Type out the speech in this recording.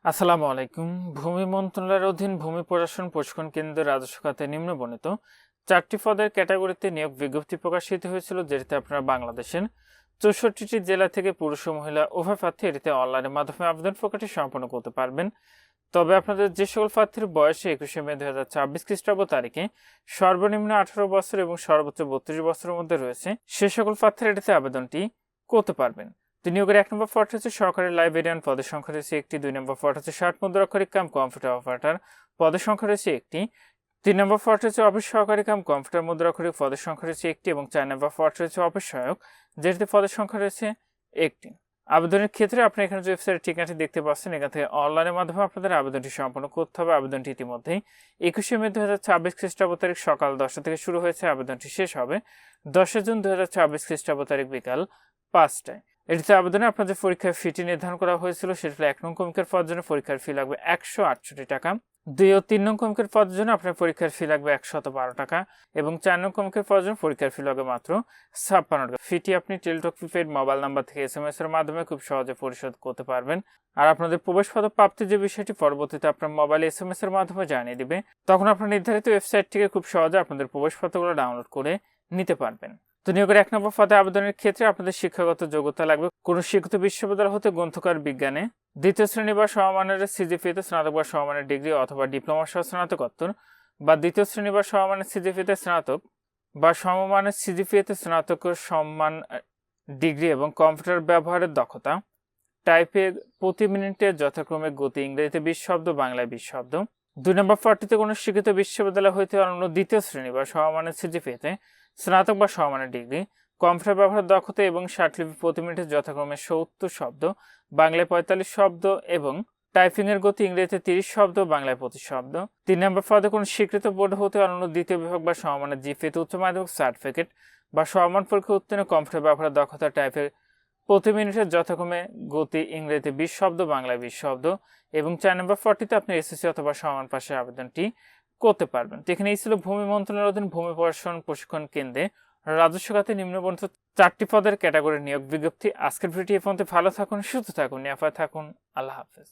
আসসালামু আলাইকুম। ভূমি মন্ত্রণালয়ের অধীন ভূমি প্রশাসন প্রশিক্ষণ কেন্দ্রের রাজস্ব খাতে নিম্নবর্ণিত 4টি পদের ক্যাটাগরিতে নিয়োগ বিজ্ঞপ্তি প্রকাশিত হয়েছিল, যেটিতে আপনারা বাংলাদেশের 64টি জেলা থেকে পুরুষ ও মহিলা উভয় প্রার্থী এটিতে অনলাইনের মাধ্যমে আবেদন প্রক্রিয়াটি সম্পন্ন করতে পারবেন। তবে আপনাদের যে সকল প্রার্থীর বয়সে 21শে মে 2024 খ্রিস্টাব্দ তারিখে সর্বনিম্ন 18 বছর এবং সর্বোচ্চ 32 বছরের মধ্যে রয়েছে, সে সকল প্রার্থীরা এটিতে আবেদনটি করতে পারবেন। নিয়োগের 1 নম্বর পদ হচ্ছে সহকারী লাইব্রেরিয়ান, পদের সংখ্যা রয়েছে একটি। 2 নম্বর পদ হচ্ছে 60 মুদ্রাক্ষরিক কাম কম্পিউটার অপারেটর, পদের সংখ্যা রয়েছে একটি। 3 নম্বর পদ হচ্ছে অফিস সহকারী কাম কম্পিউটার মুদ্রাক্ষরিক, পদের সংখ্যা রয়েছে একটি। এবং 4 নম্বর পদ রয়েছে অফিস সহায়ক, যেটিতে পদের সংখ্যা রয়েছে একটি। আবেদনের ক্ষেত্রে আপনি এখানে যে ওয়েবসাইটের ঠিকানাটি দেখতে পাচ্ছেন, এখান থেকে অনলাইনের মাধ্যমে আপনাদের আবেদনটি সম্পন্ন করতে হবে। আবেদনটি ইতিমধ্যেই 21শে মে 2024 খ্রিস্টাব্দ তারিখ সকাল 10টা থেকে শুরু হয়েছে। আবেদনটি শেষ হবে 10 জুন 2024 খ্রিস্টাব্দ তারিখ বিকাল 5টায়। এটিতে আবেদনে আপনাদের পরীক্ষার ফিটি নির্ধারণ করা হয়েছিল। সেটা হলো 1 নং কমিকের পদের জন্য পরীক্ষার ফি লাগবে 168 টাকা। 2 ও 3 নং কমিকের পদের জন্য আপনার পরীক্ষার ফি লাগবে 112 টাকা। এবং 4 নং কমিকের পদের জন্য পরীক্ষার ফি লাগবে মাত্র 56 টাকা। ফিটি আপনি টেলিটক প্রিপেড মোবাইল নাম্বার থেকে SMS এর মাধ্যমে খুব সহজে পরিশোধ করতে পারবেন। আর আপনাদের প্রবেশপত্র প্রাপ্তির যে বিষয়টি পরবর্তীতে আপনার মোবাইলে SMS এর মাধ্যমে জানিয়ে দিবে। তখন আপনার নির্ধারিত ওয়েবসাইট থেকে খুব সহজে আপনাদের প্রবেশপত্রগুলো ডাউনলোড করে নিতে পারবেন। নিয়োগের 1 নম্বর পদে আবেদনের ক্ষেত্রে আপনাদের শিক্ষাগত যোগ্যতা লাগবে কোন স্বীকৃত বিশ্ববিদ্যালয় হতে গ্রন্থকার বিজ্ঞানে 2য় শ্রেণী বা সমমানের সিজিপিএতে স্নাতক বা সমমানের ডিগ্রি অথবা ডিপ্লোমা সহ স্নাতকোত্তর, বা 2য় শ্রেণী বা সমমানের সিজিপিএতে স্নাতক বা সমমানের সিজিপিএতে স্নাতক সম্মান ডিগ্রি এবং কম্পিউটার ব্যবহারের দক্ষতা, টাইপে প্রতি মিনিটে যথাক্রমে গতি ইংরেজিতে 20 শব্দ, বাংলায় 20 শব্দ। 2 নম্বর পদটিতে কোনো স্বীকৃত বিশ্ববিদ্যালয় হইতে অনন্য 2য় শ্রেণী বা সমমানের সিজিপিএতে স্নাতক বা সমমানের ডিগ্রি, কম্পিউটার ব্যবহারের দক্ষতা এবং ষাটলিপি প্রতি মিনিটে যথাক্রমে 70 শব্দ, বাংলায় 45 শব্দ এবং টাইপিং এর গতি ইংরেজিতে 30 শব্দ, বাংলায় 25 শব্দ। 3 নম্বর পদে কোনো স্বীকৃত বোর্ড হতে অনন্য 2য় বিভাগ বা সমমানের জিপিএতে উচ্চ মাধ্যমিক সার্টিফিকেট বা সমমান পরীক্ষা উত্তীর্ণ, কম্পিউটার ব্যবহারের দক্ষতা টাইপের প্রতি মিনিটে যথাক্রমে গতি ইংরেজিতে 20 শব্দ, বাংলায় 20 শব্দ। এবং 4 নম্বর পদটিতে আপনি এসএসসি অথবা সমান পাশের আবেদনটি করতে পারবেন। এখানে এই ছিল ভূমি মন্ত্রণালয়ের অধীন ভূমি প্রশিক্ষণ কেন্দ্রে রাজস্ব খাতে নিম্নবর্ণিত 4টি পদের ক্যাটাগরি নিয়োগ বিজ্ঞপ্তি। আজকের ভিডিও পর্যন্ত ভালো থাকুন, সুস্থ থাকুন, নিরাপদে থাকুন। আল্লাহ হাফেজ।